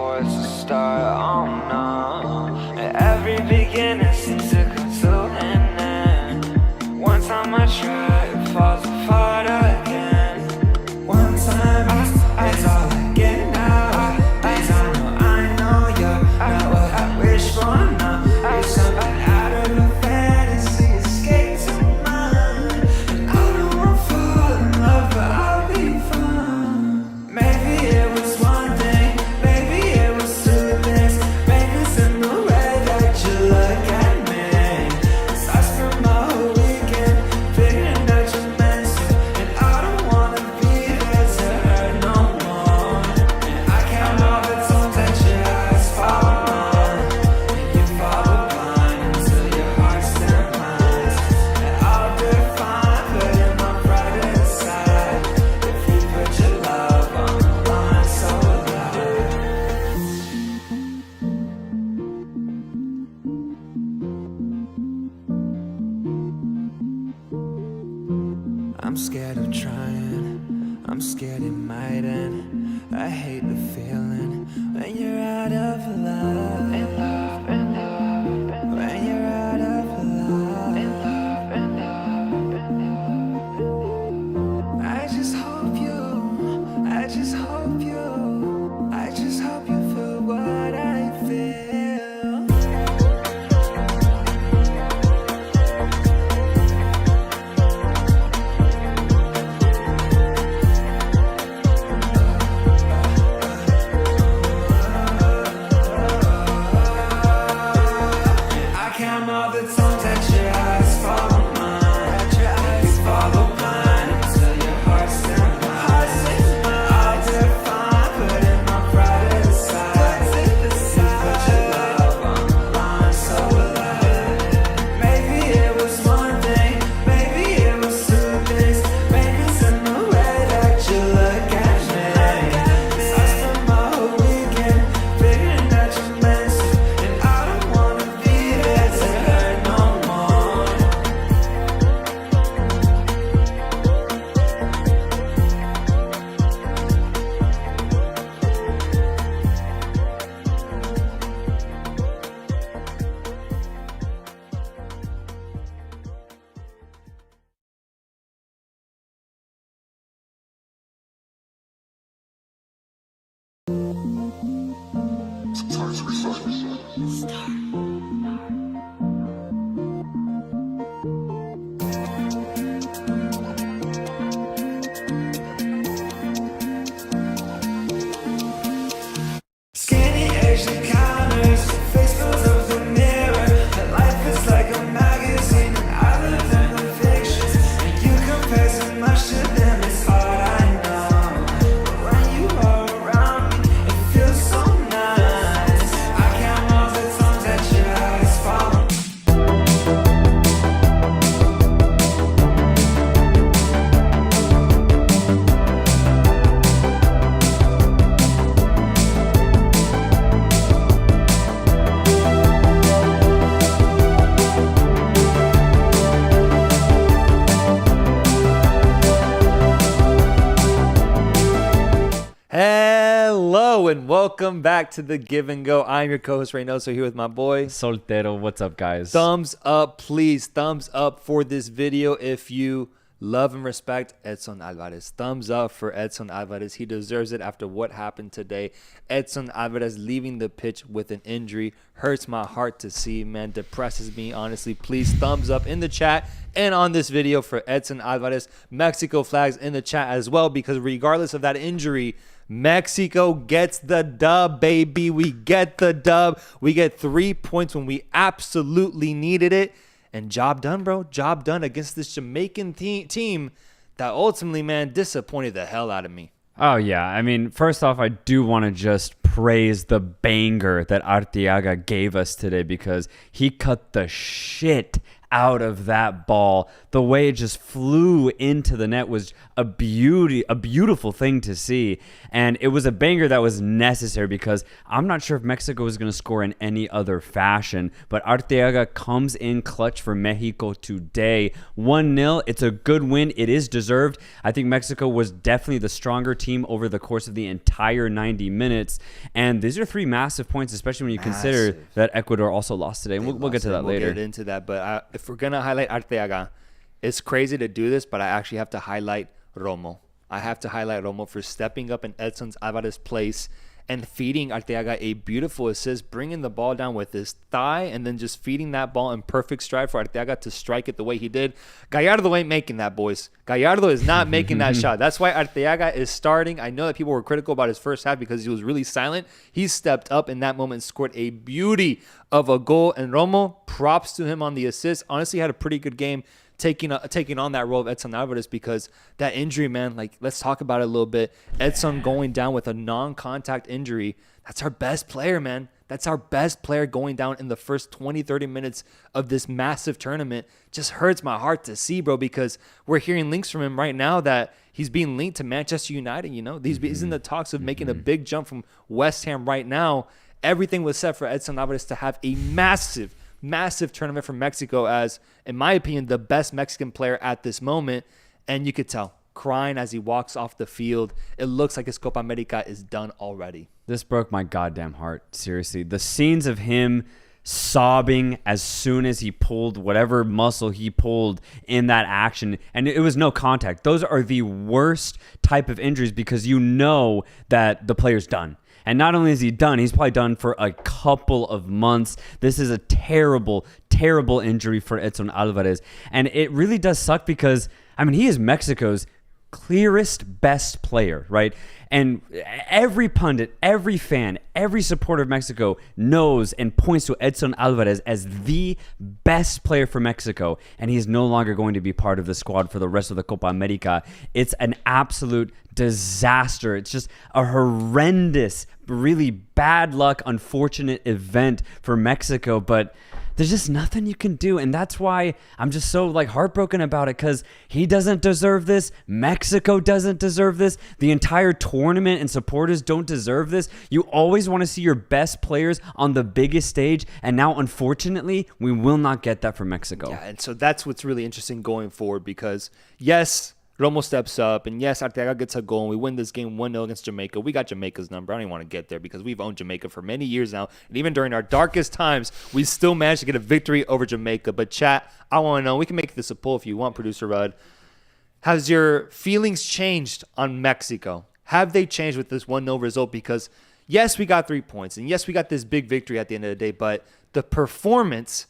before it's a start, oh no. And every beginning seems to come to an end. One time I try, it falls apart again. One time it's all I get now. Days I know you're not what I wish for now. You're something out of a fantasy, escape to mine. And I don't wanna fall in love, but I'll be fine. Maybe it was one thing, maybe it was two things. Maybe it's in the way that you look at me. 'Cause I spent my whole weekend figuring that you're meant to. And I don't wanna be there to hurt no more. And I count all the times that your eyes follow mine. And you follow blind until your heart still mine. And I'll define, putting my pride aside. If you put your love on the line, so will I. I'm scared of trying, I'm scared it might end. I hate the feeling when you're out of love. In love, in love, when you're out of love. In love, in love, in love. I just hope you, I just hope you, I just hope you feel what I feel. I count all the times that your eyes follow mine. That your eyes follow mine until your heart still mine. I'll define, putting my pride aside. Put your love on the line, so will I. Maybe it was one thing, maybe it was two things. Maybe it's in the way that you look at me. 'Cause I spent my whole weekend figuring that you're meant to. And I don't wanna be there to hurt no more. Skinny Asian counters, face goes up the mirror. That life is like a magazine, and I live in the fiction. And you compare so much to them, it's hard, I know. But when you are around me, it feels so nice. I count all the times that your eyes follow me. Hello and welcome back to the Give and Go. I'm your co-host Reynoso here with my boy. Soltero, what's up, guys? Thumbs up, please. Thumbs up for this video if you love and respect Edson Alvarez. Thumbs up for Edson Alvarez. He deserves it after what happened today. Edson Alvarez leaving the pitch with an injury hurts my heart to see, man. Depresses me, honestly. Please, thumbs up in the chat and on this video for Edson Alvarez. Mexico flags in the chat as well, because regardless of that injury, Mexico gets the dub, baby. We get the dub. We get 3 points when we absolutely needed it. And job done, bro. Job done against this Jamaican team that ultimately, man, disappointed the hell out of me. Oh, yeah. I mean, first off, I do want to just praise the banger that Arteaga gave us today, because he cut the shit out of that ball. The way it just flew into the net was a beautiful thing to see. And it was a banger that was necessary because I'm not sure if Mexico was going to score in any other fashion. But Arteaga comes in clutch for Mexico today. 1-0. It's a good win. It is deserved. I think Mexico was definitely the stronger team over the course of the entire 90 minutes. And these are 3 massive points, especially when you consider that Ecuador also lost today. And we'll get to that later. We'll get into that. But if we're going to highlight Arteaga, it's crazy to do this, but I actually have to highlight Romo. I have to highlight Romo for stepping up in Edson Alvarez's place and feeding Arteaga a beautiful assist, bringing the ball down with his thigh and then just feeding that ball in perfect stride for Arteaga to strike it the way he did. Gallardo ain't making that, boys. Gallardo is not making that shot. That's why Arteaga is starting. I know that people were critical about his first half because he was really silent. He stepped up in that moment and scored a beauty of a goal. And Romo, props to him on the assist. Honestly, had a pretty good game taking on that role of Edson Alvarez because that injury, man, like, let's talk about it a little bit. Edson going down with a non-contact injury. That's our best player, man. That's our best player going down in the first 20, 30 minutes of this massive tournament. Just hurts my heart to see, bro, because we're hearing links from him right now that he's being linked to Manchester United, you know. He's in the talks of making a big jump from West Ham right now. Everything was set for Edson Alvarez to have a massive tournament for Mexico as, in my opinion, the best Mexican player at this moment. And you could tell, crying as he walks off the field. It looks like his Copa America is done already. This broke my goddamn heart, seriously. The scenes of him sobbing as soon as he pulled whatever muscle he pulled in that action, and it was no contact. Those are the worst type of injuries because you know that the player's done. And not only is he done, he's probably done for a couple of months. This is a terrible, terrible injury for Edson Alvarez. And it really does suck because, I mean, he is Mexico's clearest best player, right? And every pundit, every fan, every supporter of Mexico knows and points to Edson Alvarez as the best player for Mexico, and he's no longer going to be part of the squad for the rest of the Copa America. It's an absolute disaster. It's just a horrendous, really bad luck, unfortunate event for Mexico, but there's just nothing you can do. And that's why I'm just so heartbroken about it, because he doesn't deserve this. Mexico doesn't deserve this. The entire tournament and supporters don't deserve this. You always want to see your best players on the biggest stage. And now, unfortunately, we will not get that from Mexico. Yeah, and so that's what's really interesting going forward, because yes, Romo steps up, and yes, Arteaga gets a goal, and we win this game 1-0 against Jamaica. We got Jamaica's number. I don't even want to get there because we've owned Jamaica for many years now, and even during our darkest times, we still managed to get a victory over Jamaica. But chat, I want to know, we can make this a poll if you want, Producer Rudd. Has your feelings changed on Mexico? Have they changed with this 1-0 result? Because yes, we got 3 points, and yes, we got this big victory at the end of the day, but the performance,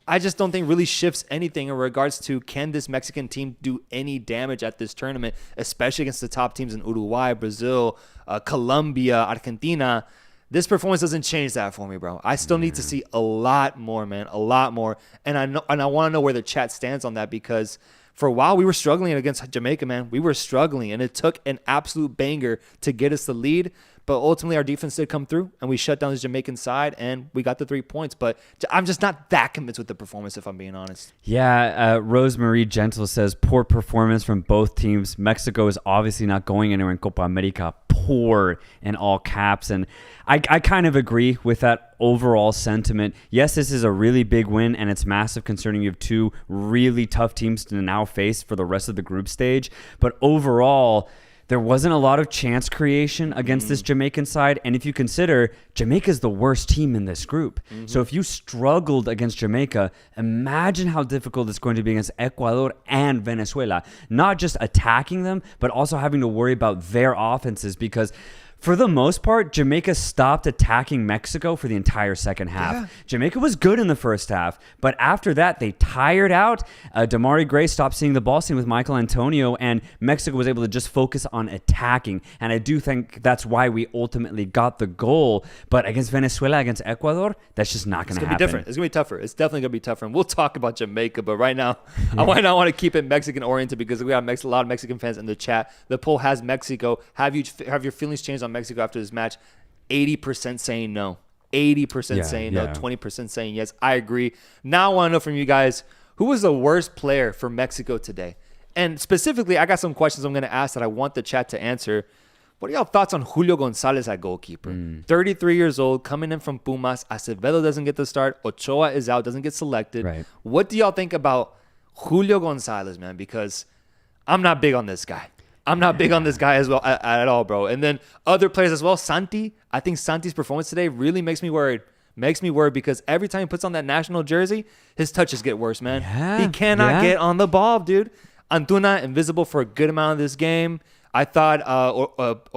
I just don't think really shifts anything in regards to, can this Mexican team do any damage at this tournament, especially against the top teams in Uruguay, Brazil, Colombia, Argentina. This performance doesn't change that for me, bro. I still need to see a lot more, man, a lot more. And I want to know where the chat stands on that, because for a while we were struggling against Jamaica, man. We were struggling, and it took an absolute banger to get us the lead. But ultimately, our defense did come through, and we shut down the Jamaican side, and we got the 3 points. But I'm just not that convinced with the performance, if I'm being honest. Yeah, Rosemarie Gentle says, poor performance from both teams. Mexico is obviously not going anywhere in Copa America. Poor in all caps. And I kind of agree with that overall sentiment. Yes, this is a really big win, and it's massive concerning you have 2 really tough teams to now face for the rest of the group stage. But overall, there wasn't a lot of chance creation against this Jamaican side. And if you consider, Jamaica's the worst team in this group. So if you struggled against Jamaica, imagine how difficult it's going to be against Ecuador and Venezuela. Not just attacking them, but also having to worry about their offenses, because for the most part, Jamaica stopped attacking Mexico for the entire second half. Yeah. Jamaica was good in the first half, but after that, they tired out. Damari Gray stopped seeing the ball scene with Michael Antonio, and Mexico was able to just focus on attacking. And I do think that's why we ultimately got the goal. But against Venezuela, against Ecuador, that's just not going to happen. It's going to be different. It's going to be tougher. It's definitely going to be tougher. And we'll talk about Jamaica, but right now, I might not want to keep it Mexican-oriented, because we have a lot of Mexican fans in the chat. The poll has Mexico. Have your feelings changed on Mexico after this match? 80% saying no. 80% saying no. 20% saying yes. I agree. Now I want to know from you guys, Who was the worst player for Mexico today? And specifically, I got some questions I'm going to ask that I want the chat to answer. What are y'all thoughts on Julio Gonzalez at goalkeeper? 33 years old, coming in from Pumas. Acevedo doesn't get the start. Ochoa is out, doesn't get selected. Right. What do y'all think about Julio Gonzalez, man? Because I'm not big on this guy. I'm not big on this guy as well at all, bro. And then other players as well. Santi, I think Santi's performance today really makes me worried. Makes me worried because every time he puts on that national jersey, his touches get worse, man. Yeah, He cannot get on the ball, dude. Antuna, invisible for a good amount of this game. I thought Orbelin.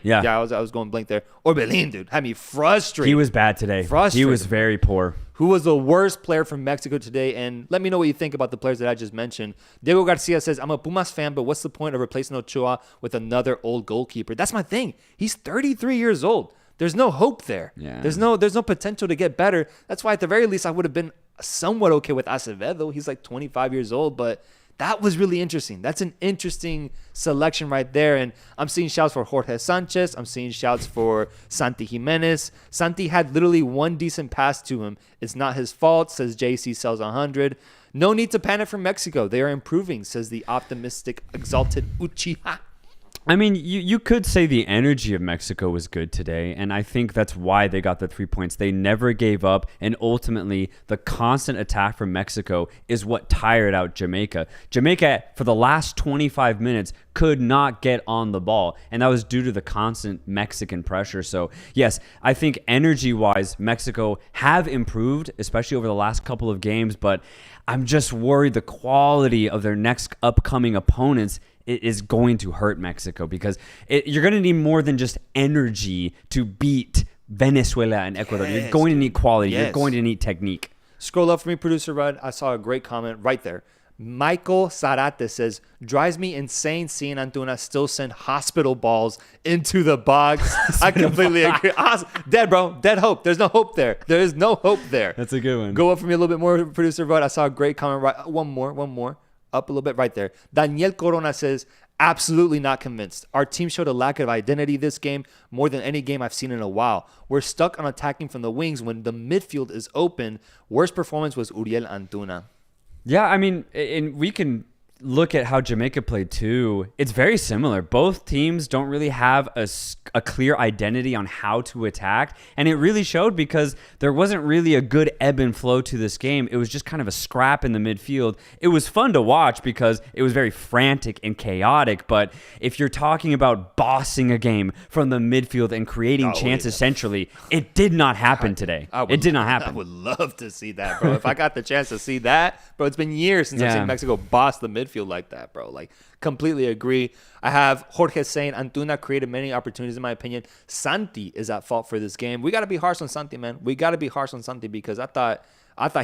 Yeah. I was going blank there. Orbelin, dude, had me frustrated. He was bad today. Frustrated. He was very poor. Who was the worst player from Mexico today? And let me know what you think about the players that I just mentioned. Diego Garcia says, I'm a Pumas fan, but what's the point of replacing Ochoa with another old goalkeeper? That's my thing. He's 33 years old. There's no hope there. Yeah. There's no potential to get better. That's why at the very least I would have been somewhat okay with Acevedo. He's like 25 years old, but that was really interesting. That's an interesting selection right there. And I'm seeing shouts for Jorge Sanchez. I'm seeing shouts for Santi Jimenez. Santi had literally one decent pass to him. It's not his fault, says JC Sells 100. No need to panic for Mexico. They are improving, says the optimistic, exalted Uchiha. I mean, you could say the energy of Mexico was good today, and I think that's why they got the 3 points. They never gave up, and ultimately, the constant attack from Mexico is what tired out Jamaica. Jamaica, for the last 25 minutes, could not get on the ball, and that was due to the constant Mexican pressure. So, yes, I think energy-wise, Mexico have improved, especially over the last couple of games, but I'm just worried the quality of their next upcoming opponents is going to hurt Mexico because you're going to need more than just energy to beat Venezuela and Ecuador. Yes, you're going to need quality. Yes. You're going to need technique. Scroll up for me, producer Rudd. I saw a great comment right there. Michael Sarate says, drives me insane seeing Antuna still send hospital balls into the box. I completely agree. Dead, bro. Dead hope. There's no hope there. There is no hope there. That's a good one. Go up for me a little bit more, producer Rudd. I saw a great comment. Right, one more. Up a little bit right there. Daniel Corona says, absolutely not convinced. Our team showed a lack of identity this game more than any game I've seen in a while. We're stuck on attacking from the wings when the midfield is open. Worst performance was Uriel Antuna. Yeah, I mean, and we can look at how Jamaica played too. It's very similar. Both teams don't really have a clear identity on how to attack. And it really showed because there wasn't really a good ebb and flow to this game. It was just kind of a scrap in the midfield. It was fun to watch because it was very frantic and chaotic. But if you're talking about bossing a game from the midfield and creating chances centrally, it did not happen today. It did not happen. I would love to see that, bro. If I got the chance to see that, bro, it's been years since I've seen Mexico boss the midfield like that, bro. Like, completely agree. I have Jorge saying Antuna created many opportunities, in my opinion. Santi is at fault for this game. We got to be harsh on Santi, man. We got to be harsh on Santi because I thought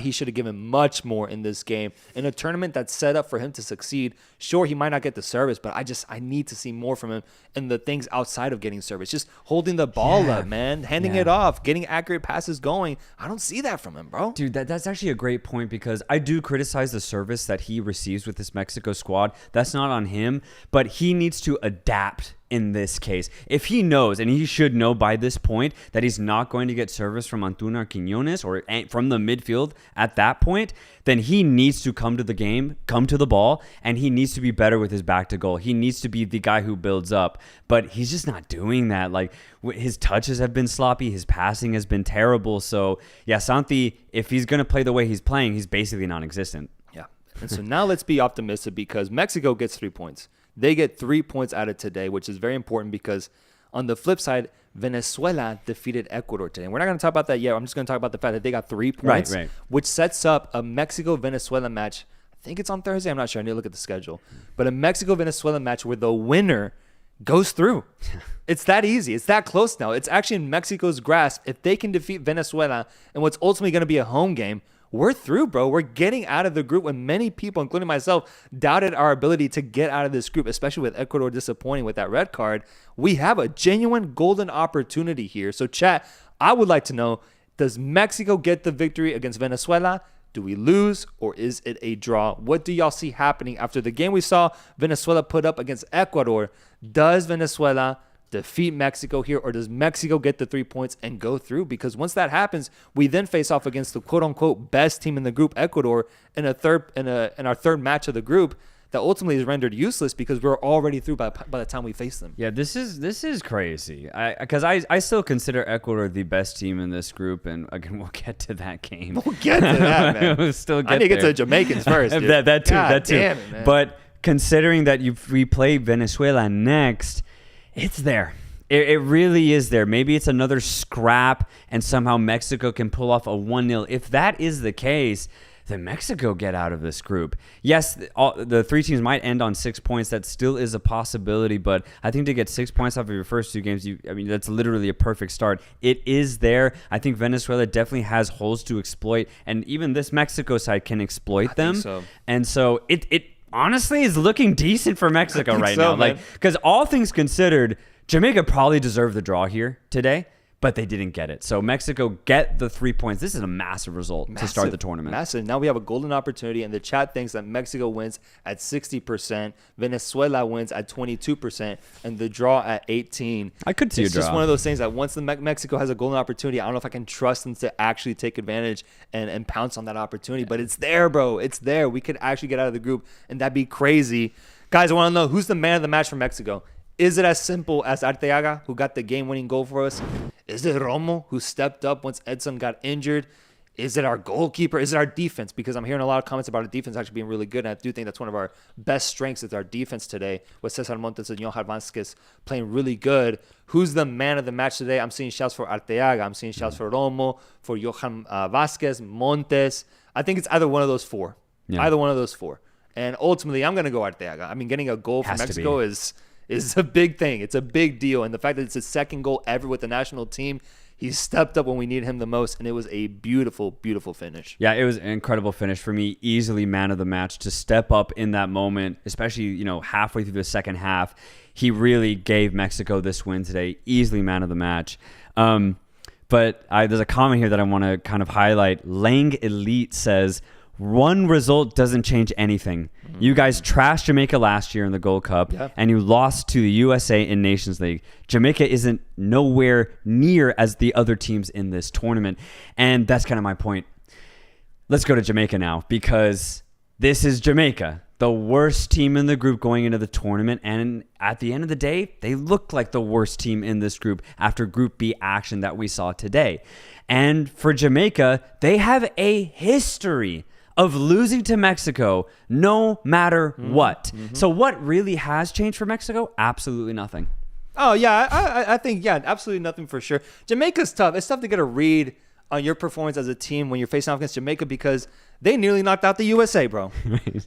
he should have given much more in this game. In a tournament that's set up for him to succeed, sure, he might not get the service, but I need to see more from him in the things outside of getting service. Just holding the ball up, man. Handing it off. Getting accurate passes going. I don't see that from him, bro. Dude, that's actually a great point because I do criticize the service that he receives with this Mexico squad. That's not on him, but he needs to adapt in this case. If he knows, and he should know by this point, that he's not going to get service from Antuna or Quiñones or from the midfield at that point, then he needs to come to the game, come to the ball, and he needs to be better with his back to goal. He needs to be the guy who builds up, but he's just not doing that. Like, his touches have been sloppy. His passing has been terrible. So, yeah, Santi, if he's going to play the way he's playing, he's basically non-existent. Yeah. And so now let's be optimistic because Mexico gets 3 points. They get 3 points out of today, which is very important because on the flip side, Venezuela defeated Ecuador today. And we're not going to talk about that yet. I'm just going to talk about the fact that they got 3 points, right. which sets up a Mexico-Venezuela match. I think it's on Thursday. I'm not sure. I need to look at the schedule. But a Mexico-Venezuela match where the winner goes through. It's that easy. It's that close now. It's actually in Mexico's grasp. If they can defeat Venezuela in what's ultimately going to be a home game, we're through, bro. We're getting out of the group when many people, including myself, doubted our ability to get out of this group, especially with Ecuador disappointing with that red card. We have a genuine golden opportunity here. So, chat, I would like to know, does Mexico get the victory against Venezuela? Do we lose or is it a draw? What do y'all see happening after the game we saw Venezuela put up against Ecuador? Does Venezuela defeat Mexico here, or does Mexico get the 3 points and go through? Because once that happens, we then face off against the quote-unquote best team in the group, Ecuador, in our third match of the group that ultimately is rendered useless because we're already through by the time we face them. Yeah, this is crazy. Because I still consider Ecuador the best team in this group, and again, we'll get to that game. We'll get to that, man. We'll still get I need to get to there. the Jamaicans first, dude. that too. God that too. damn it, man. But considering that we play Venezuela next, it's there. It really is there. Maybe it's another scrap, and somehow Mexico can pull off a 1-0. If that is the case, then Mexico get out of this group. Yes, the 3 teams might end on 6 points. That still is a possibility, but I think to get 6 points off of your first 2 games, that's literally a perfect start. It is there. I think Venezuela definitely has holes to exploit, and even this Mexico side can exploit them. think so. And so it honestly is looking decent for Mexico right now. Man. Because all things considered, Jamaica probably deserved the draw here today, but they didn't get it. So Mexico get the 3 points. This is a massive result to start the tournament. Massive. Now we have a golden opportunity, and the chat thinks that Mexico wins at 60%, Venezuela wins at 22%, and the draw at 18%. I could see it's a draw. just one of those things that once Mexico has a golden opportunity, I don't know if I can trust them to actually take advantage and pounce on that opportunity. But it's there, bro. It's there. We could actually get out of the group, and that'd be crazy. Guys, I want to know, who's the man of the match for Mexico? Is it as simple as Arteaga, who got the game-winning goal for us? Is it Romo, who stepped up once Edson got injured? Is it our goalkeeper? Is it our defense? Because I'm hearing a lot of comments about our defense actually being really good, and I do think that's one of our best strengths is our defense today, with Cesar Montes and Johan Vázquez playing really good. Who's the man of the match today? I'm seeing shouts for Arteaga. I'm seeing shouts for Romo, for Johan Vázquez, Montes. I think it's either one of those 4. Yeah. Either one of those 4. And ultimately, I'm going to go Arteaga. I mean, getting a goal for Has to Mexico be. is a big thing. It's a big deal. And the fact that it's his second goal ever with the national team, he stepped up when we need him the most, and it was a beautiful, beautiful finish. Yeah, it was an incredible finish for me. Easily man of the match to step up in that moment, especially, halfway through the second half. He really gave Mexico this win today. Easily man of the match. But there's a comment here that I want to kind of highlight. Lang Elite says, one result doesn't change anything. You guys trashed Jamaica last year in the Gold Cup, and you lost to the USA in Nations League. Jamaica isn't nowhere near as the other teams in this tournament. And that's kind of my point. Let's go to Jamaica now, because this is Jamaica, the worst team in the group going into the tournament. And at the end of the day, they look like the worst team in this group after Group B action that we saw today. And for Jamaica, they have a history of losing to Mexico no matter what. So what really has changed for Mexico? Absolutely nothing. Oh, yeah. I think, absolutely nothing for sure. Jamaica's tough. It's tough to get a read on your performance as a team when you're facing off against Jamaica because they nearly knocked out the USA, bro.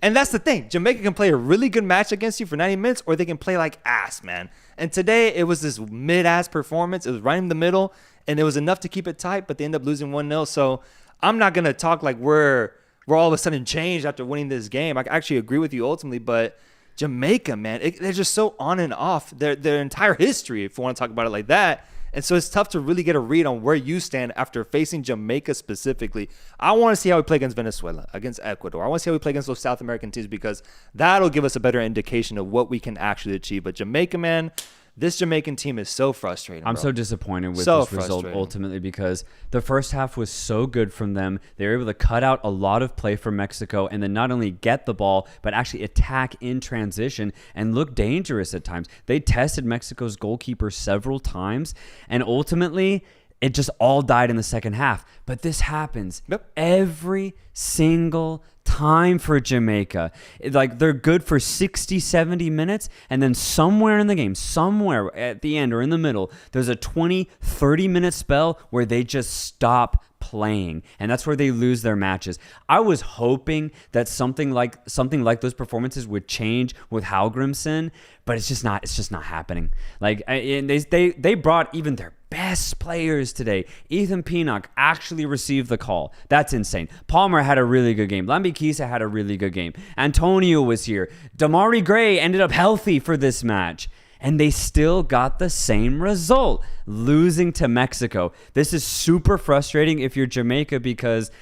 And that's the thing. Jamaica can play a really good match against you for 90 minutes, or they can play like ass, man. And today, it was this mid-ass performance. It was right in the middle, and it was enough to keep it tight, but they ended up losing 1-0. So I'm not going to talk like we're all of a sudden changed after winning this game. I actually agree with you ultimately, but Jamaica, man, they're just so on and off their entire history, if you want to talk about it like that. And so it's tough to really get a read on where you stand after facing Jamaica specifically. I want to see how we play against Venezuela, against Ecuador. I want to see how we play against those South American teams because that'll give us a better indication of what we can actually achieve. But Jamaica, man, this Jamaican team is so frustrating. I'm bro. so disappointed with So this result frustrating. ultimately because the first half was so good from them. They were able to cut out a lot of play from Mexico and then not only get the ball, but actually attack in transition and look dangerous at times. They tested Mexico's goalkeeper several times, and ultimately it just all died in the second half. But this happens every single time for Jamaica. They're good for 60, 70 minutes, and then somewhere in the game, somewhere at the end or in the middle, there's a 20, 30-minute spell where they just stop playing, and that's where they lose their matches. I was hoping that something like those performances would change with Hallgrimsson, but it's just not happening. They brought even their best players today. Ethan Pinnock actually received the call. That's insane. Palmer had a really good game. Lambikisa had a really good game. Antonio was here. Damari Gray ended up healthy for this match. And they still got the same result, losing to Mexico. This is super frustrating if you're Jamaica because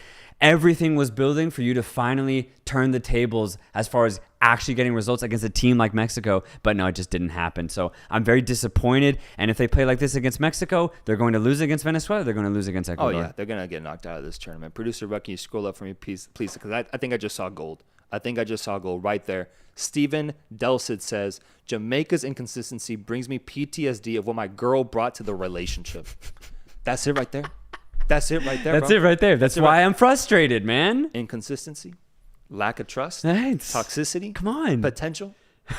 Everything was building for you to finally turn the tables as far as actually getting results against a team like Mexico. But no, it just didn't happen. So I'm very disappointed. And if they play like this against Mexico, they're going to lose against Venezuela. They're going to lose against Ecuador. Oh, yeah. They're going to get knocked out of this tournament. Producer Ruck, can you scroll up for me, please? Because I think I just saw gold. I think I just saw gold right there. Steven Delcid says, Jamaica's inconsistency brings me PTSD of what my girl brought to the relationship. That's it right there. That's it right there, That's it right there. That's why I'm frustrated, man. Inconsistency, lack of trust, Thanks. toxicity. Come on. Potential.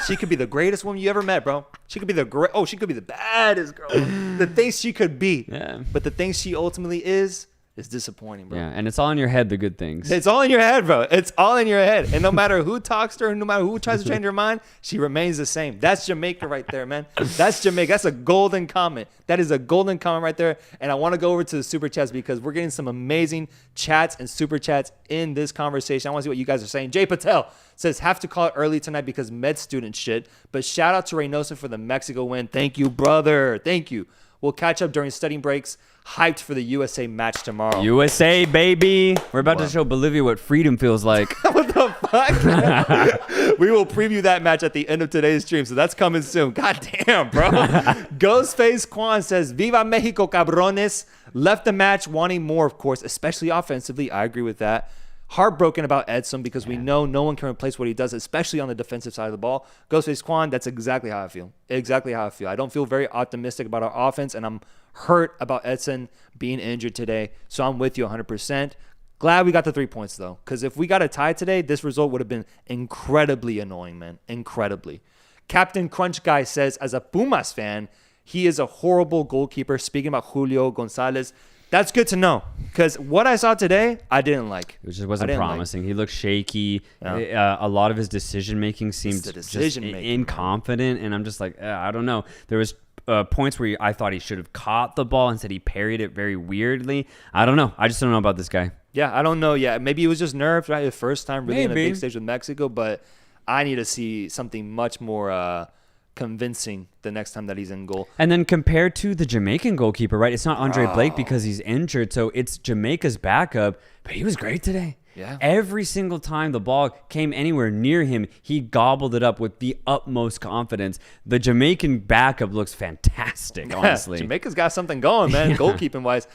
She could be the greatest woman you ever met, bro. She could be she could be the baddest girl. The things she could be. Yeah. But the things she ultimately is disappointing, bro. Yeah, and it's all in your head, the good things. It's all in your head, bro. It's all in your head. And no matter who talks to her, no matter who tries to change her mind, she remains the same. That's Jamaica right there, man. That's Jamaica. That's a golden comment. That is a golden comment right there. And I want to go over to the super chats because we're getting some amazing chats and super chats in this conversation. I want to see what you guys are saying. Jay Patel says, have to call it early tonight because med student shit. But shout out to Reynoso for the Mexico win. Thank you, brother. Thank you. We'll catch up during studying breaks. Hyped for the USA match tomorrow. USA, baby. We're about to show Bolivia what freedom feels like. What the fuck? We will preview that match at the end of today's stream, so that's coming soon. God damn, bro. Ghostface Quan says, Viva Mexico, cabrones. Left the match wanting more, of course, especially offensively. I agree with that. Heartbroken about Edson because we know no one can replace what he does, especially on the defensive side of the ball. Ghostface Quan, that's exactly how I feel. Exactly how I feel. I don't feel very optimistic about our offense, and I'm hurt about Edson being injured today. So I'm with you 100%. Glad we got the 3 points, though, because if we got a tie today, this result would have been incredibly annoying, man. Incredibly. Captain Crunch Guy says, as a Pumas fan, he is a horrible goalkeeper. Speaking about Julio Gonzalez, that's good to know because what I saw today, I didn't like. It just wasn't promising. He looked shaky. Yeah. A lot of his decision-making seemed just inconfident, and I'm just like, I don't know. There was points where I thought he should have caught the ball. Instead, he parried it very weirdly. I don't know. I just don't know about this guy. Yeah, I don't know. Yeah, maybe it was just nerves, right? The first time really in a big stage with Mexico, but I need to see something much more convincing the next time that he's in goal. And then compared to the Jamaican goalkeeper, right? It's not Andre Blake because he's injured, so it's Jamaica's backup, but he was great today. Yeah. Every single time the ball came anywhere near him, he gobbled it up with the utmost confidence. The Jamaican backup looks fantastic, honestly. Jamaica's got something going, man, goalkeeping-wise.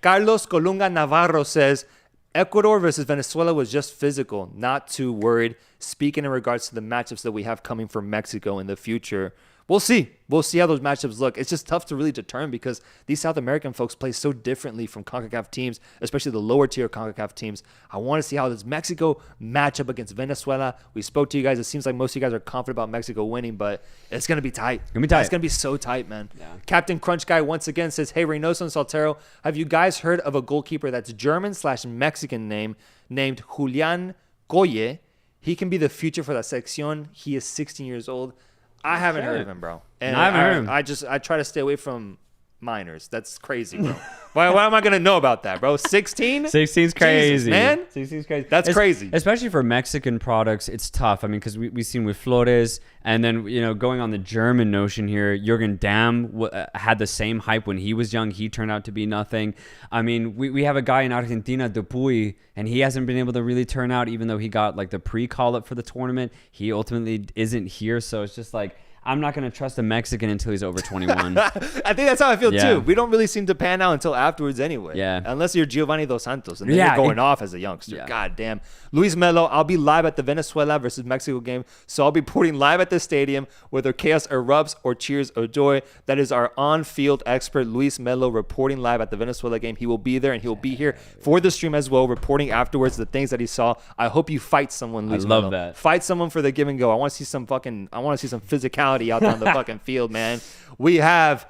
Carlos Colunga Navarro says, Ecuador versus Venezuela was just physical, not too worried. Speaking in regards to the matchups that we have coming for Mexico in the future, we'll see. We'll see how those matchups look. It's just tough to really determine because these South American folks play so differently from CONCACAF teams, especially the lower tier CONCACAF teams. I want to see how this Mexico matchup against Venezuela. We spoke to you guys. It seems like most of you guys are confident about Mexico winning, but it's going to be tight. It's going to be so tight, man. Yeah. Captain Crunch Guy once again says, hey, Reynoso and Soltero, have you guys heard of a goalkeeper that's German/Mexican named Julian Coye? He can be the future for La Selección. He is 16 years old. I haven't heard of him, bro. And I haven't heard him. I try to stay away from minors. That's crazy, bro. Why am I going to know about that, bro? 16? 16's crazy. Jesus, man. 16's crazy. That's crazy. Especially for Mexican products, it's tough. I mean, because we've seen with Flores, and then, going on the German notion here, Jürgen Damm had the same hype when he was young. He turned out to be nothing. I mean, we have a guy in Argentina, Dupuy, and he hasn't been able to really turn out, even though he got like the pre-call-up for the tournament. He ultimately isn't here, so it's just like, I'm not going to trust a Mexican until he's over 21. I think that's how I feel too. We don't really seem to pan out until afterwards anyway. Yeah. Unless you're Giovanni Dos Santos and then you're going off as a youngster. Yeah. God damn. Luis Melo, I'll be live at the Venezuela versus Mexico game, so I'll be reporting live at the stadium, whether chaos erupts or cheers or joy. That is our on-field expert, Luis Melo, reporting live at the Venezuela game. He will be there, and he'll be here for the stream as well, reporting afterwards the things that he saw. I hope you fight someone, Luis Melo. I love that. Fight someone for the give and go. I want to see some physicality out there on the fucking field, man. We have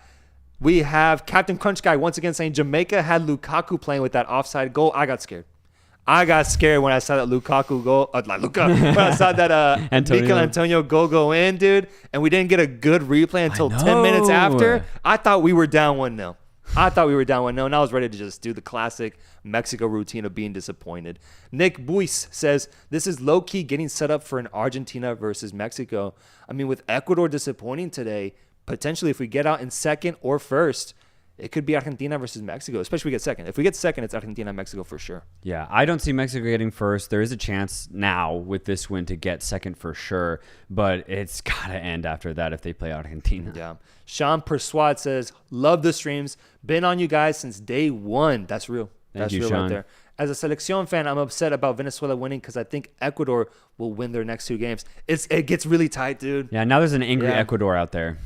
Captain Crunch Guy once again saying Jamaica had Lukaku playing with that offside goal. I got scared when I saw that Lukaku goal. When I saw that Mikel Antonio goal go in, dude, and we didn't get a good replay until 10 minutes after. I thought we were down 1-0. And I was ready to just do the classic Mexico routine of being disappointed. Nick Buis says, this is low-key getting set up for an Argentina versus Mexico. I mean, with Ecuador disappointing today, potentially if we get out in second or first, it could be Argentina versus Mexico, especially if we get second. If we get second, it's Argentina, Mexico for sure. Yeah, I don't see Mexico getting first. There is a chance now with this win to get second for sure, but it's got to end after that if they play Argentina. Yeah. Sean Persuade says, love the streams. Been on you guys since day one. That's real. That's you, real Sean. right there. As a Selección fan, I'm upset about Venezuela winning because I think Ecuador will win their next 2 games. It gets really tight, dude. Yeah, now there's an angry Ecuador out there.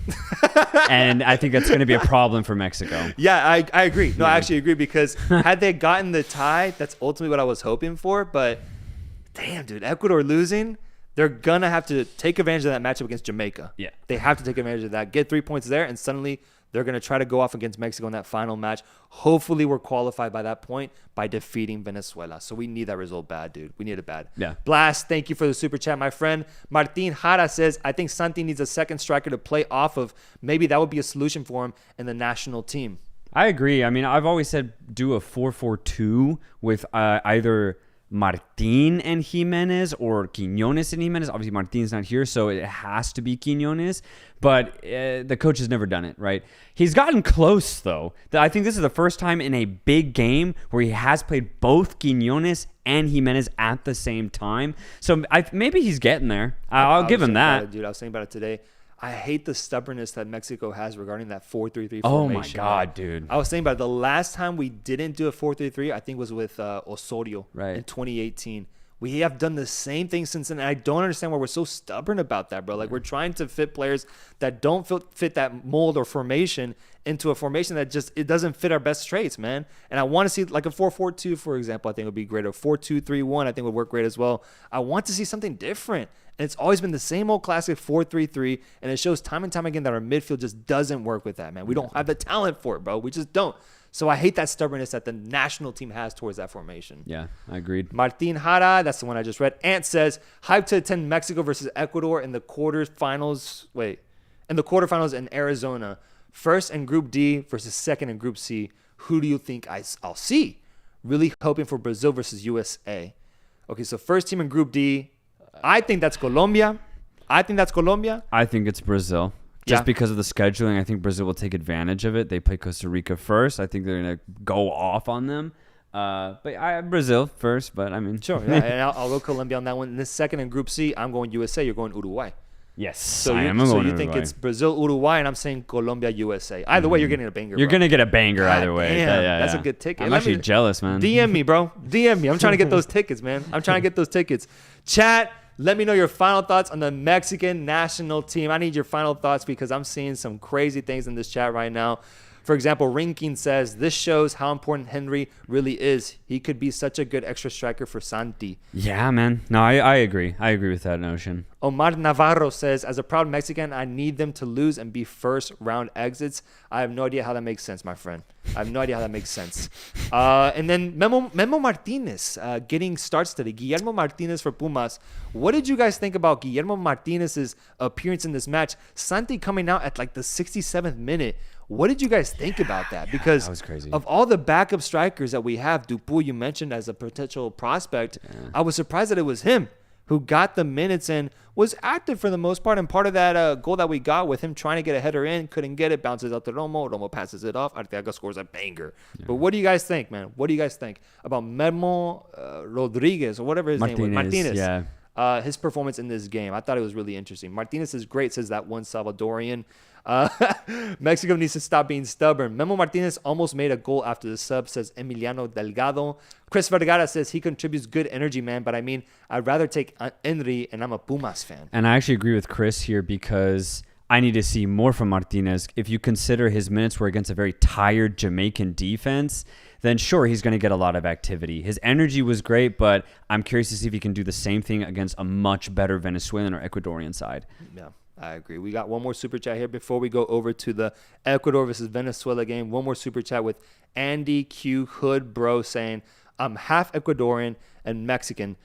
And I think that's going to be a problem for Mexico. Yeah, I agree. No, I actually agree because had they gotten the tie, that's ultimately what I was hoping for. But damn, dude, Ecuador losing, they're going to have to take advantage of that matchup against Jamaica. Yeah. They have to take advantage of that. Get 3 points there, and suddenly they're going to try to go off against Mexico in that final match. Hopefully, we're qualified by that point by defeating Venezuela. So we need that result bad, dude. We need it bad. Yeah. Blast, thank you for the super chat, my friend. Martin Jara says, I think Santi needs a second striker to play off of. Maybe that would be a solution for him in the national team. I agree. I mean, I've always said do a 4-4-2 with either Martin and Jimenez or Quiñones and Jimenez. Obviously, Martin's not here, so it has to be Quiñones. But the coach has never done it, right? He's gotten close, though. I think this is the first time in a big game where he has played both Quiñones and Jimenez at the same time. So maybe he's getting there. I'll give him that. Dude, I was thinking about it today. I hate the stubbornness that Mexico has regarding that 4-3-3 formation. Oh, my God, dude. I was thinking about it. The last time we didn't do a 4-3-3, I think was with Osorio Right. in 2018. We have done the same thing since then, and I don't understand why we're so stubborn about that, bro. Like, we're trying to fit players that don't fit that mold or formation into a formation that just, it doesn't fit our best traits, man. And I want to see, like, a 4-4-2, for example, I think would be great. A 4-2-3-1, I think would work great as well. I want to see something different. And it's always been the same old classic 4-3-3, and it shows time and time again that our midfield just doesn't work with that, man. We don't have the talent for it, bro. We just don't. So I hate that stubbornness that the national team has towards that formation. Yeah, I agreed. Martin Jara, that's the one I just read. Ant says, hyped to attend Mexico versus Ecuador in the quarterfinals. In the quarterfinals in Arizona. First in Group D versus second in Group C. Who do you think I'll see? Really hoping for Brazil versus USA. Okay, so first team in Group D. I think that's Colombia. I think it's Brazil. Just because of the scheduling, I think Brazil will take advantage of it. They play Costa Rica first. I think they're going to go off on them. Brazil first, but I mean. Sure, yeah, and I'll go Colombia on that one. And this second in Group C, I'm going USA. You're going Uruguay. Yes, So I you, am so going you think Uruguay. it's Brazil, Uruguay, and I'm saying Colombia, USA. Either way, you're getting a banger. You're bro. going to get a banger God either way. damn, Yeah, that's a good ticket. I'm Let actually me- jealous, man. DM me, bro. DM me. I'm trying to get those tickets, man. I'm trying to get those tickets. Chat, let me know your final thoughts on the Mexican national team. I need your final thoughts because I'm seeing some crazy things in this chat right now. For example, Rinkin says, this shows how important Henry really is. He could be such a good extra striker for Santi. Yeah, man. No, I agree. I agree with that notion. Omar Navarro says, as a proud Mexican, I need them to lose and be first round exits. I have no idea how that makes sense, my friend. I have no idea how that makes sense. And then Memo Martinez getting starts today. Guillermo Martinez for Pumas. What did you guys think about Guillermo Martinez's appearance in this match? Santi coming out at like the 67th minute. What did you guys think about that? Because that was crazy. Of all the backup strikers that we have, Dupuy you mentioned as a potential prospect, I was surprised that it was him who got the minutes and was active for the most part. And part of that goal that we got with him trying to get a header in, couldn't get it, bounces out to Romo. Romo passes it off. Arteaga scores a banger. Yeah. But what do you guys think, man? What do you guys think about Memo Rodriguez or whatever his name was? Martinez. Yeah. His performance in this game. I thought it was really interesting. Martinez is great, says that one Salvadorian. Mexico needs to stop being stubborn. Memo Martinez almost made a goal after the sub, says Emiliano Delgado. Chris Vergara says he contributes good energy, man. But I mean, I'd rather take Henry, and I'm a Pumas fan. And I actually agree with Chris here because I need to see more from Martinez. If you consider his minutes were against a very tired Jamaican defense, then sure, he's going to get a lot of activity. His energy was great, but I'm curious to see if he can do the same thing against a much better Venezuelan or Ecuadorian side. Yeah, I agree. We got one more super chat here before we go over to the Ecuador versus Venezuela game. One more super chat with Andy Q Hood Bro saying, I'm half Ecuadorian and Mexican.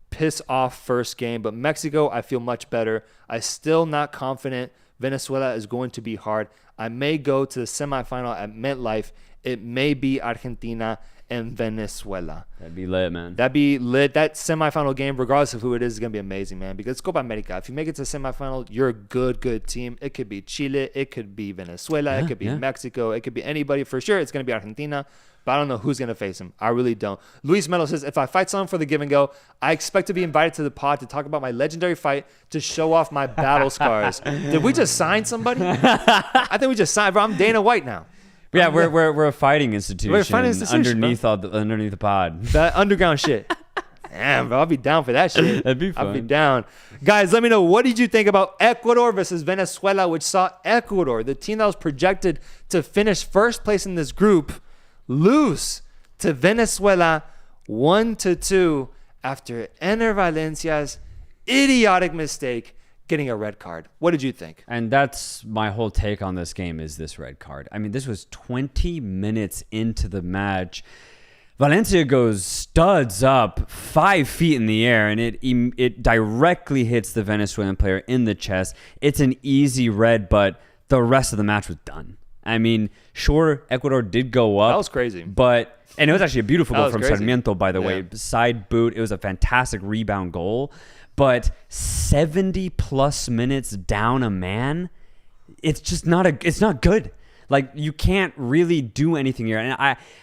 Piss off first game, but Mexico, I feel much better. I still not confident. Venezuela is going to be hard. I may go to the semifinal at MetLife it may be Argentina and Venezuela. That'd be lit, man. That'd be lit. That semifinal game, regardless of who it is going to be amazing, man. Because it's Copa America. If you make it to semifinal, you're a good team. It could be Chile. It could be Venezuela. It could be Mexico. It could be anybody. For sure, it's going to be Argentina. But I don't know who's going to face him. I really don't. Luis Melo says, if I fight someone for the give and go, I expect to be invited to the pod to talk about my legendary fight to show off my battle scars. Did we just sign somebody? I think we just signed. Bro, I'm Dana White now. Yeah, we're a fighting institution. We're a fighting institution, underneath the pod. That underground shit. Damn, bro, I'll be down for that shit. That'd be fun. I'll be down. Guys, let me know, what did you think about Ecuador versus Venezuela, which saw Ecuador, the team that was projected to finish first place in this group, lose to Venezuela 1-2 after Ener Valencia's idiotic mistake getting a red card. What did you think? And that's my whole take on this game, is this red card. I mean, this was 20 minutes into the match. Valencia goes studs up 5 feet in the air, and it directly hits the Venezuelan player in the chest. It's an easy red, but the rest of the match was done. I mean, sure, Ecuador did go up. That was crazy. And it was actually a beautiful goal from crazy. Sarmiento, by the way. Side boot. It was a fantastic rebound goal. But 70-plus minutes down a man, it's just it's not good. Like, you can't really do anything here.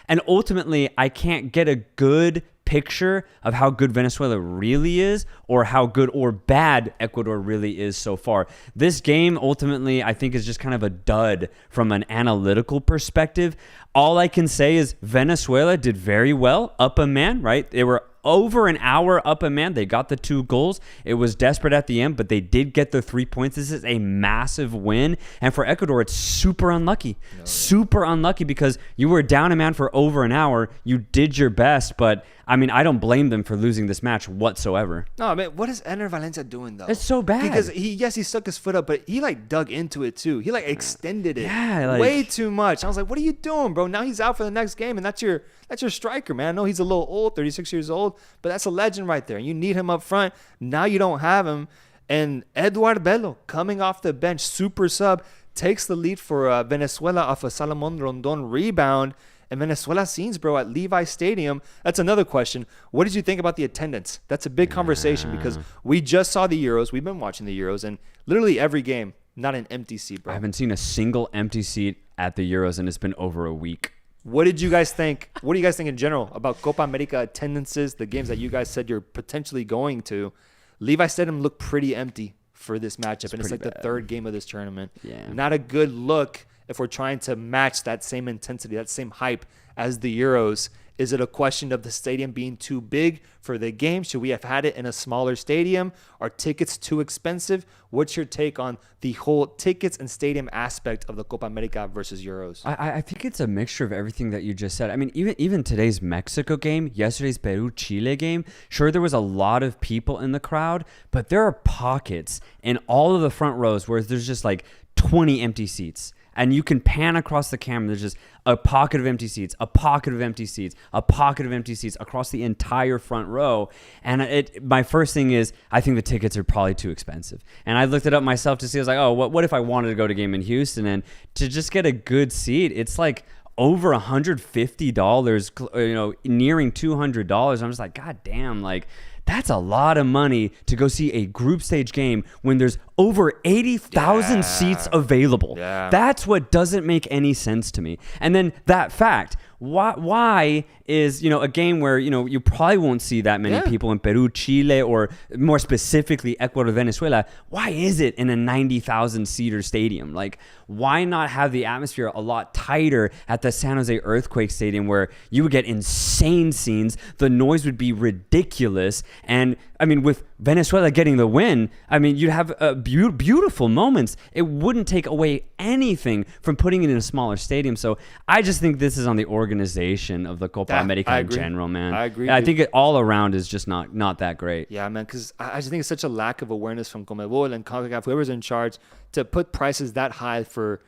And ultimately, I can't get a good picture of how good Venezuela really is, or how good or bad Ecuador really is so far. This game ultimately, I think, is just kind of a dud from an analytical perspective. All I can say is Venezuela did very well up a man, right? They were over an hour up a man. They got the 2 goals. It was desperate at the end, but they did get the 3 points. This is a massive win. And for Ecuador, it's super unlucky. Super unlucky, because you were down a man for over an hour. You did your best, but I mean, I don't blame them for losing this match whatsoever. No, man, what is Ener Valencia doing, though? It's so bad. Because he stuck his foot up, but he dug into it too. He extended it way too much. I was like, what are you doing, bro? Now he's out for the next game, and that's your striker, man. I know he's a little old, 36 years old, but that's a legend right there. You need him up front. Now you don't have him. And Eduard Bello, coming off the bench, super sub, takes the lead for Venezuela off a Salomon Rondon rebound. And Venezuela scenes, bro, at Levi Stadium. That's another question. What did you think about the attendance? That's a big conversation, because we just saw the Euros. We've been watching the Euros, and literally every game, not an empty seat, bro. I haven't seen a single empty seat at the Euros, and it's been over a week. What did you guys think? What do you guys think in general about Copa America attendances, the games that you guys said you're potentially going to? Levi Stadium looked pretty empty for this matchup, and it's like the third game of this tournament. Yeah. Not a good look if we're trying to match that same intensity, that same hype as the Euros. Is it a question of the stadium being too big for the game? Should we have had it in a smaller stadium? Are tickets too expensive? What's your take on the whole tickets and stadium aspect of the Copa America versus Euros? I think it's a mixture of everything that you just said. I mean, even today's Mexico game, yesterday's Peru-Chile game, sure, there was a lot of people in the crowd, but there are pockets in all of the front rows where there's just like 20 empty seats. And you can pan across the camera. There's just a pocket of empty seats, a pocket of empty seats, a pocket of empty seats across the entire front row. And my first thing is, I think the tickets are probably too expensive. And I looked it up myself to see. I was like, oh, what if I wanted to go to a game in Houston? And to just get a good seat, it's like over $150, nearing $200. I'm just like, God damn, like, that's a lot of money to go see a group stage game when there's over 80,000 seats available. Yeah. That's what doesn't make any sense to me. And then that fact, why is, a game where, you probably won't see that many people in Peru, Chile, or more specifically Ecuador, Venezuela. Why is it in a 90,000 seater stadium? Like, why not have the atmosphere a lot tighter at the San Jose Earthquake Stadium, where you would get insane scenes, the noise would be ridiculous, and I mean, with Venezuela getting the win, I mean, you'd have beautiful moments. It wouldn't take away anything from putting it in a smaller stadium. So I just think this is on the organization of the Copa America in general, man. I agree. I think it all around is just not that great. Yeah, man, because I just think it's such a lack of awareness from CONMEBOL and CONCACAF, whoever's in charge, to put prices that high for,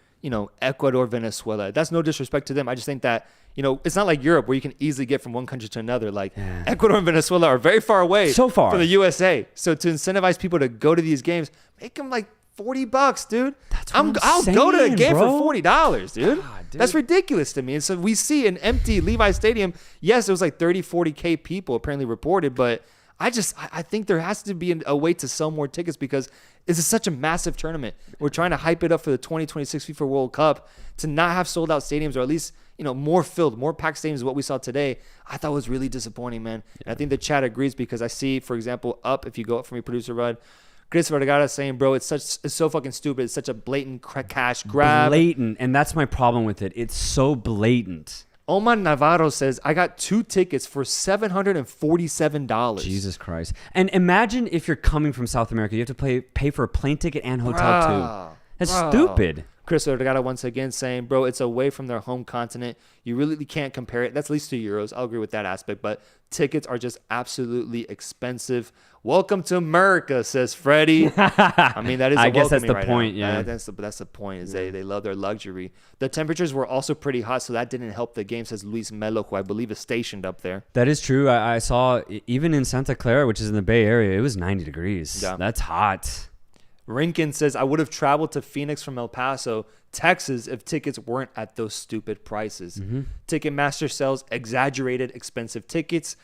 Ecuador, Venezuela. That's no disrespect to them. I just think that, it's not like Europe where you can easily get from one country to another. Like, Ecuador and Venezuela are very far away from the USA. So to incentivize people to go to these games, make them like $40, dude. That's what I'll I'm go to a saying, game bro. for $40, dude. God, dude. That's ridiculous to me. And so we see an empty Levi Stadium. Yes, it was like 30, 40K people apparently reported, but I think there has to be a way to sell more tickets because this is such a massive tournament. We're trying to hype it up for the 2026 FIFA World Cup. To not have sold out stadiums, or at least, more filled, more packed stadiums is what we saw today, I thought was really disappointing, man. And I think the chat agrees because I see, for example, if you go up for me, producer Rudd, Chris Vergara saying, bro, it's so fucking stupid. It's such a blatant cash grab. Blatant. And that's my problem with it. It's so blatant. Omar Navarro says, I got 2 tickets for $747. Jesus Christ. And imagine if you're coming from South America, you have to pay for a plane ticket and hotel too. That's stupid. Chris Vergara once again saying, bro, it's away from their home continent. You really can't compare it. That's at least €2. I'll agree with that aspect, but tickets are just absolutely expensive. Welcome to America, says Freddie. I mean, that is I guess that's the right point, now. yeah. That's the point, is they love their luxury. The temperatures were also pretty hot, so that didn't help the game, says Luis Melo, who I believe is stationed up there. That is true. I saw, even in Santa Clara, which is in the Bay Area, it was 90 degrees. Yeah. That's hot. Rinkin says, I would have traveled to Phoenix from El Paso, Texas, if tickets weren't at those stupid prices. Ticketmaster sells exaggerated expensive tickets.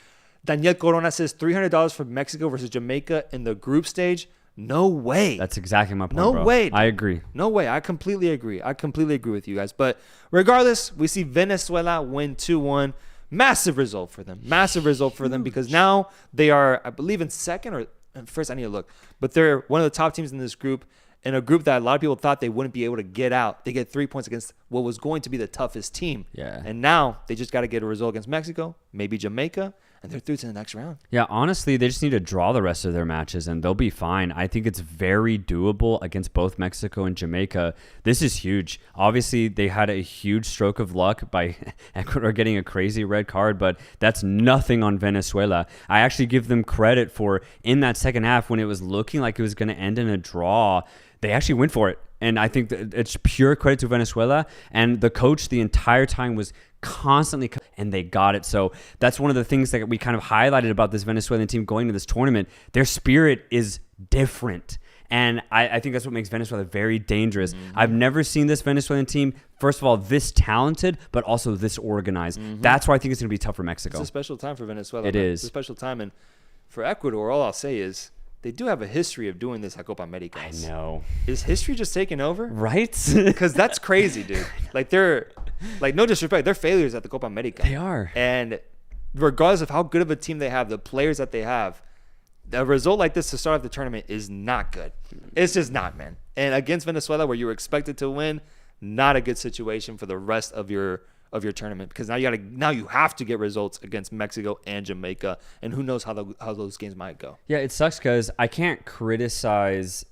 Daniel Corona says $300 for Mexico versus Jamaica in the group stage. No way. That's exactly my point, No bro. way, dude. I agree. No way. I completely agree. with you guys. But regardless, we see Venezuela win 2-1. Massive result for them. Because now they are, I believe, in second or first. I need to look. But they're one of the top teams in this group, in a group that a lot of people thought they wouldn't be able to get out. They get 3 points against what was going to be the toughest team. Yeah. And now they just got to get a result against Mexico, maybe Jamaica, and they're through to the next round. Yeah, honestly, they just need to draw the rest of their matches and they'll be fine. I think it's very doable against both Mexico and Jamaica. This is huge. Obviously, they had a huge stroke of luck by Ecuador getting a crazy red card, but that's nothing on Venezuela. I actually give them credit for, in that second half, when it was looking like it was going to end in a draw, they actually went for it. And I think that it's pure credit to Venezuela. And the coach the entire time was constantly, and they got it. So that's one of the things that we kind of highlighted about this Venezuelan team going to this tournament. Their spirit is different. And I think that's what makes Venezuela very dangerous. I've never seen this Venezuelan team, first of all, this talented, but also this organized. That's why I think it's going to be tough for Mexico. It's a special time for Venezuela. It is. It's a special time. And for Ecuador, all I'll say is they do have a history of doing this at Copa America. I know. Is history just taking over? Right? Because that's crazy, dude. No disrespect, they're failures at the Copa America. They are. And regardless of how good of a team they have, the players that they have, a result like this to start off the tournament is not good. It's just not, man. And against Venezuela, where you were expected to win, not a good situation for the rest of your tournament, because now you have to get results against Mexico and Jamaica, and who knows how those games might go. Yeah, it sucks because I can't criticize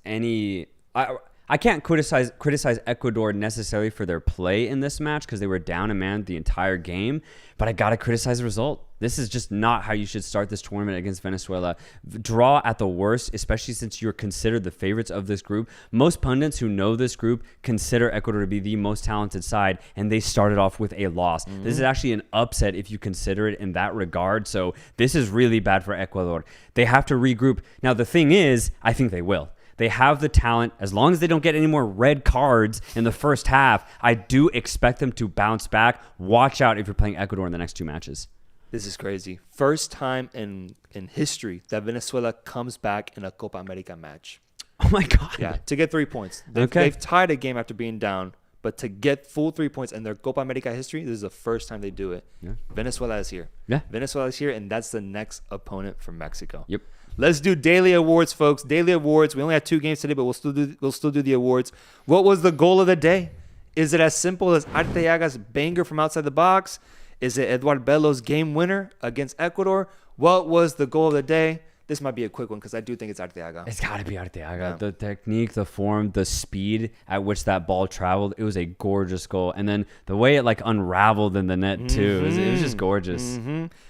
I can't criticize Ecuador necessarily for their play in this match because they were down a man the entire game, but I gotta criticize the result. This is just not how you should start this tournament against Venezuela. Draw at the worst, especially since you're considered the favorites of this group. Most pundits who know this group consider Ecuador to be the most talented side, and they started off with a loss. This is actually an upset if you consider it in that regard. So this is really bad for Ecuador. They have to regroup. Now, the thing is, I think they will. They have the talent. As long as they don't get any more red cards in the first half, I do expect them to bounce back. Watch out if you're playing Ecuador in the next 2 matches. This is crazy. First time in history that Venezuela comes back in a Copa America match. Oh, my God. Yeah, to get 3 points. They've tied a game after being down, but to get full 3 points in their Copa America history, this is the first time they do it. Yeah. Venezuela is here. Yeah. Venezuela is here, and that's the next opponent for Mexico. Yep. Let's do daily awards, folks. Daily awards. We only had 2 games today, but we'll still do the awards. What was the goal of the day? Is it as simple as Arteaga's banger from outside the box? Is it Eduard Bello's game winner against Ecuador? What was the goal of the day? This might be a quick one because I do think it's Arteaga. It's got to be Arteaga. Yeah. The technique, the form, the speed at which that ball traveled, it was a gorgeous goal. And then the way it unraveled in the net too, it was just gorgeous.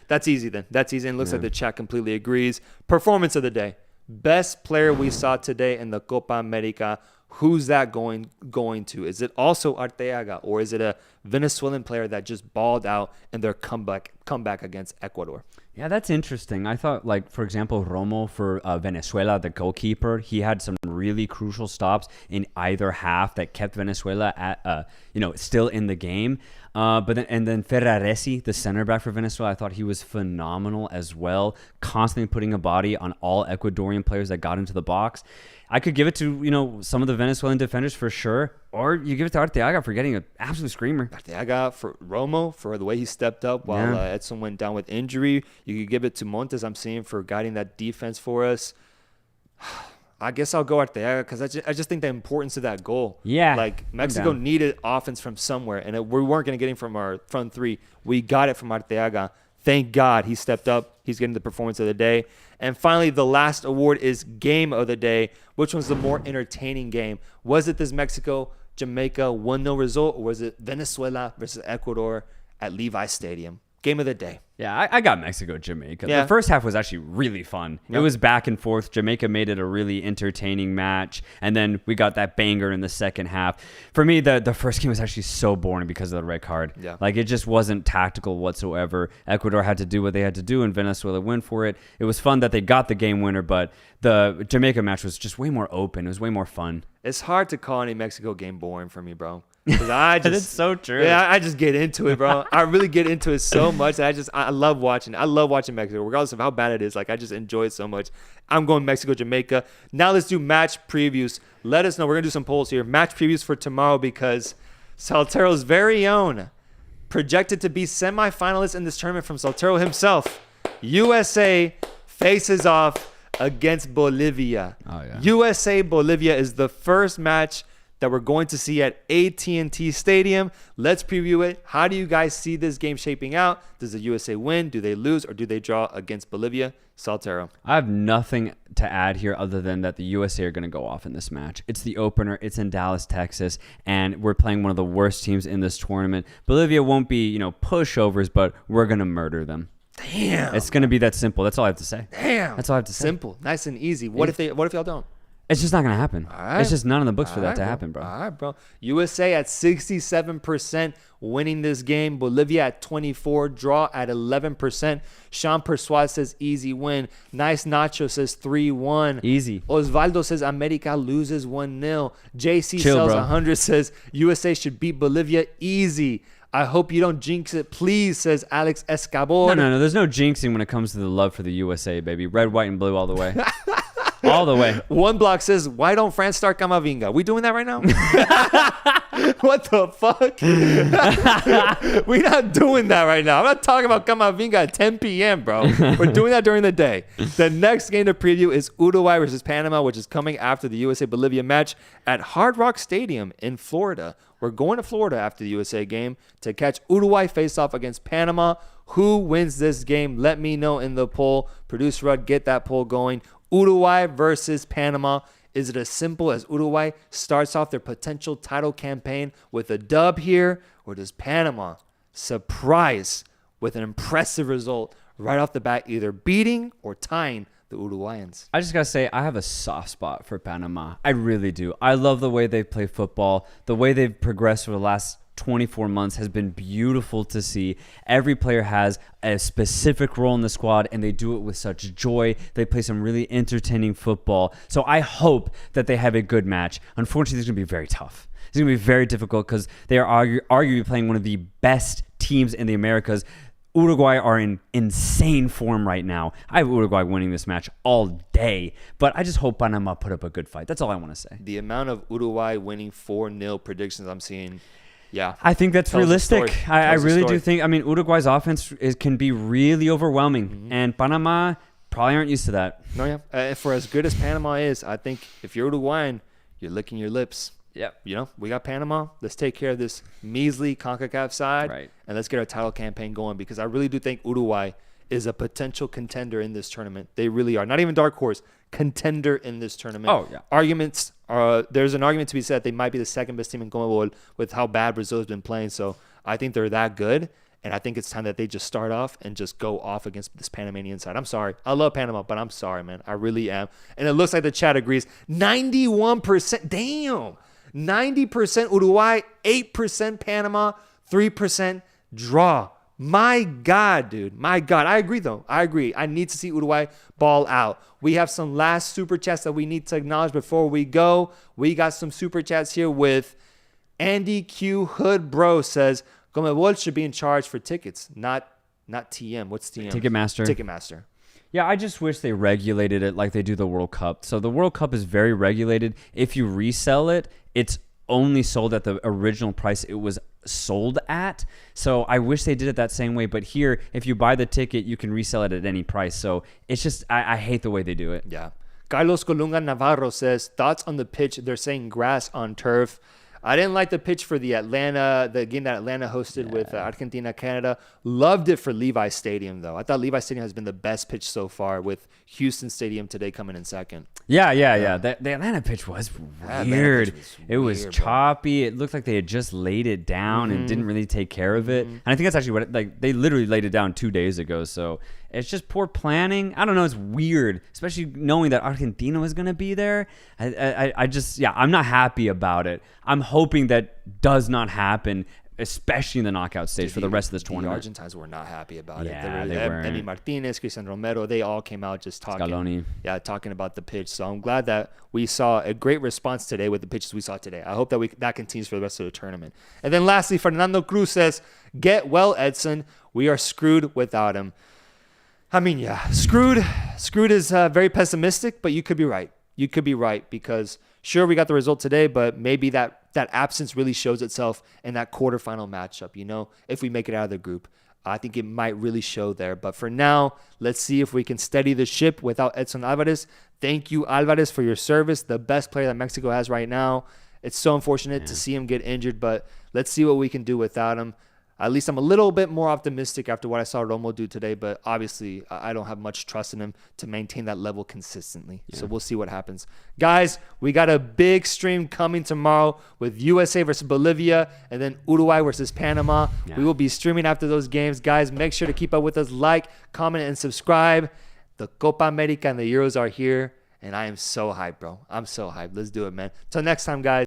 That's easy then. That's easy. And it looks like the chat completely agrees. Performance of the day. Best player we saw today in the Copa America. Who's that going to? Is it also Arteaga, or is it a Venezuelan player that just balled out in their comeback against Ecuador? Yeah, that's interesting. I thought, like, for example, Romo for Venezuela, the goalkeeper, he had some really crucial stops in either half that kept Venezuela at, still in the game. But then Ferraresi, the center back for Venezuela, I thought he was phenomenal as well, constantly putting a body on all Ecuadorian players that got into the box. I could give it to, some of the Venezuelan defenders for sure, or you give it to Arteaga for getting an absolute screamer. Arteaga for Romo for the way he stepped up while Edson went down with injury. You could give it to Montes, I'm seeing, for guiding that defense for us. I guess I'll go Arteaga because I just think the importance of that goal. Yeah. Like, Mexico needed offense from somewhere, and we weren't going to get it from our front three. We got it from Arteaga. Thank God he stepped up. He's getting the performance of the day. And finally, the last award is Game of the Day. Which one's the more entertaining game? Was it this Mexico-Jamaica 1-0 result, or was it Venezuela versus Ecuador at Levi Stadium? Game of the day. Yeah, I got Mexico, Jamaica. Yeah. The first half was actually really fun. Yep. It was back and forth. Jamaica made it a really entertaining match. And then we got that banger in the second half. For me, the first game was actually so boring because of the red card. Yeah. Like, it just wasn't tactical whatsoever. Ecuador had to do what they had to do, and Venezuela win for it. It was fun that they got the game winner, but the Jamaica match was just way more open. It was way more fun. It's hard to call any Mexico game boring for me, bro. It's so true. Yeah, I just get into it, bro. I really get into it so much. I love watching. I love watching Mexico, regardless of how bad it is. Like, I just enjoy it so much. I'm going Mexico, Jamaica. Now let's do match previews. Let us know. We're gonna do some polls here. Match previews for tomorrow because Soltero's very own, projected to be semifinalist in this tournament from Soltero himself, USA faces off against Bolivia. Oh, yeah. USA Bolivia is the first match that we're going to see at AT&T Stadium. Let's preview it. How do you guys see this game shaping out? Does the USA win? Do they lose? Or do they draw against Bolivia? Soltero. I have nothing to add here other than that the USA are going to go off in this match. It's the opener. It's in Dallas, Texas, and we're playing one of the worst teams in this tournament. Bolivia won't be, pushovers, but we're going to murder them. Damn. It's going to be that simple. That's all I have to say. Damn. That's all I have to say. Simple. Nice and easy. What if y'all don't? It's just not going to happen. All right. It's just none in the books for All that right, to happen, bro. All right, bro. USA at 67% winning this game. Bolivia at 24%. Draw at 11%. Sean Persuade says easy win. Nice Nacho says 3-1. Easy. Osvaldo says America loses 1-0. JC Chill, Sells bro. 100 says USA should beat Bolivia easy. I hope you don't jinx it, please, says Alex Escabor. No. There's no jinxing when it comes to the love for the USA, baby. Red, white, and blue all the way. All the way. One block says, why don't France start Camavinga? We doing that right now? What the fuck? We're not doing that right now. I'm not talking about Camavinga at 10 p.m., bro. We're doing that during the day. The next game to preview is Uruguay versus Panama, which is coming after the USA-Bolivia match at Hard Rock Stadium in Florida. We're going to Florida after the USA game to catch Uruguay face-off against Panama. Who wins this game? Let me know in the poll. Producer Rud, get that poll going. Uruguay versus Panama. Is it as simple as Uruguay starts off their potential title campaign with a dub here? Or does Panama surprise with an impressive result right off the bat, either beating or tying the Uruguayans? I just got to say, I have a soft spot for Panama. I really do. I love the way they play football. The way they've progressed for the last 24 months has been beautiful to see. Every player has a specific role in the squad, and they do it with such joy. They play some really entertaining football. So I hope that they have a good match. Unfortunately, this is going to be very tough. It's going to be very difficult because they are arguably playing one of the best teams in the Americas. Uruguay are in insane form right now. I have Uruguay winning this match all day, but I just hope Panama put up a good fight. That's all I want to say. The amount of Uruguay winning 4-0 predictions I'm seeing, yeah. I think that's Tells realistic. I the really story. do think, Uruguay's offense can be really overwhelming, and Panama probably aren't used to that. No, yeah. For as good as Panama is, I think if you're Uruguayan, you're licking your lips. Yep. We got Panama. Let's take care of this measly CONCACAF side, Right. and let's get our title campaign going because I really do think Uruguay is a potential contender in this tournament. They really are. Not even dark horse, contender in this tournament. Oh, yeah. Arguments are there's an argument to be said they might be the second best team in CONMEBOL with how bad Brazil's been playing. So I think they're that good, and I think it's time that they just start off and just go off against this Panamanian side. I'm sorry. I love Panama, but I'm sorry, man. I really am. And it looks like the chat agrees. 91%. Damn. 90% Uruguay, 8% Panama, 3% draw. My God, dude. My God. I agree, though. I agree. I need to see Uruguay ball out. We have some last super chats that we need to acknowledge before we go. We got some super chats here with Andy Q Hood Bro says, Conmebol should be in charge for tickets, not TM. What's TM? Ticketmaster. Yeah, I just wish they regulated it like they do the World Cup. So the World Cup is very regulated. If you resell it, it's only sold at the original price it was sold at. So I wish they did it that same way. But here, if you buy the ticket, you can resell it at any price. So it's just, I hate the way they do it. Yeah. Carlos Colunga Navarro says, thoughts on the pitch? They're saying grass on turf. I didn't like the pitch for the game that Atlanta hosted with Argentina, Canada. Loved it for Levi Stadium, though. I thought Levi Stadium has been the best pitch so far, with Houston Stadium today coming in second. Yeah. The Atlanta pitch was weird. It was choppy. It looked like they had just laid it down and didn't really take care of it. And I think that's actually what, they literally laid it down 2 days ago. So it's just poor planning. I don't know. It's weird, especially knowing that Argentina was going to be there. I'm not happy about it. I'm hoping that does not happen, especially in the knockout stage for the rest of this tournament. The Argentines were not happy about it. They were. Emi Martinez, Cristian Romero, they all came out just talking. Scaloni. Talking about the pitch. So I'm glad that we saw a great response today with the pitches we saw today. I hope that continues for the rest of the tournament. And then lastly, Fernando Cruz says, get well, Edson. We are screwed without him. I mean, yeah, screwed. Screwed is very pessimistic, but you could be right. You could be right because sure, we got the result today, but maybe that absence really shows itself in that quarterfinal matchup. You know, if we make it out of the group, I think it might really show there. But for now, let's see if we can steady the ship without Edson Alvarez. Thank you, Alvarez, for your service. The best player that Mexico has right now. It's so unfortunate to see him get injured, but let's see what we can do without him. At least I'm a little bit more optimistic after what I saw Romo do today, but obviously I don't have much trust in him to maintain that level consistently. Yeah. So we'll see what happens. Guys, we got a big stream coming tomorrow with USA versus Bolivia and then Uruguay versus Panama. Yeah. We will be streaming after those games. Guys, make sure to keep up with us. Like, comment, and subscribe. The Copa America and the Euros are here, and I am so hyped, bro. I'm so hyped. Let's do it, man. Till next time, guys.